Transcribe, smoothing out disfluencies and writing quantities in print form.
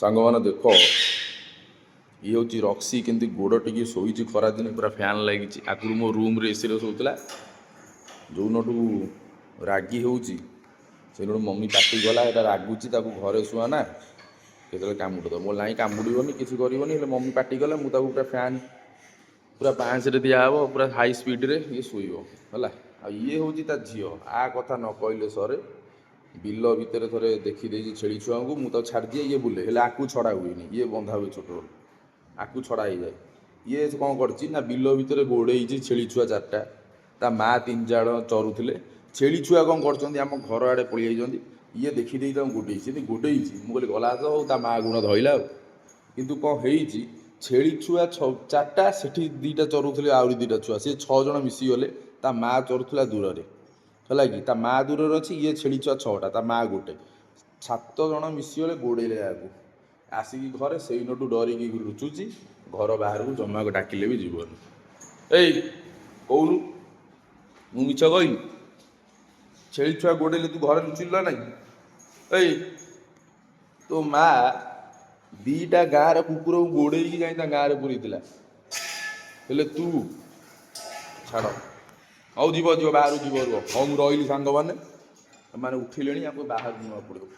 सांगमान देख ये हूँ रक्सी केमती गोड़ टी शोची खरादिन पूरा फैन लगी आगुरी मो रूम रे एसी शोला जो नटू रागी हो मम्मी पार्टी गला ये रागुची घरे शुआना केतले कामुड़ मो ना कामुड़नी किसी करनी मम्मी पार्टी गला मुझे पूरा फैन पूरा 5 दिहब पूरा हाई स्पीड रे ये शोल ये हूँ झी आ कथा न कहले सरे बिल भितर थे देखीदे छेली छुआ को मुझे छाड़ दिए ये बुले हेल्ले आकू छड़ा हुए ये बंधा हुए छोट आकू छड़ा हो जाए ये कौन कर बिल भितर गोड़े छेली छुआ 4टा ता माँ 3 जण चरुले छेली छुआ कौन कर घर आड़े पलि जाइए ये देखीदे गोटे गोटे मुझे गला तो ता माँ गुण धरला किंतु कौन हो छेली छुआ 4टा से 2टा चरुले आहरी 2टा छुआ सी 6 जण मिसीगले ता माँ चरुला दूर से है कि ता माँ दूर अच्छी ये छेली छुआ 6टा ता माँ गोटे 7 जण मिसीगले गोड़े आगू आसिक घरे से नटू डरिकी लुचुची घर बाहर को जमा को डाकिले भी जीवन ए कौन मु मिछ कहली छेली छुआ गोड़े तू घर लुचिल ना ए तो माँ 2टा गाँव कुकुर को गोड़े जाए गाँव में पूरी हेले तू छाड़ हौ जीव जीव बाहर जीव रुह हाँ मुझे रही सांग मैंने उठिले बाहर पड़ो।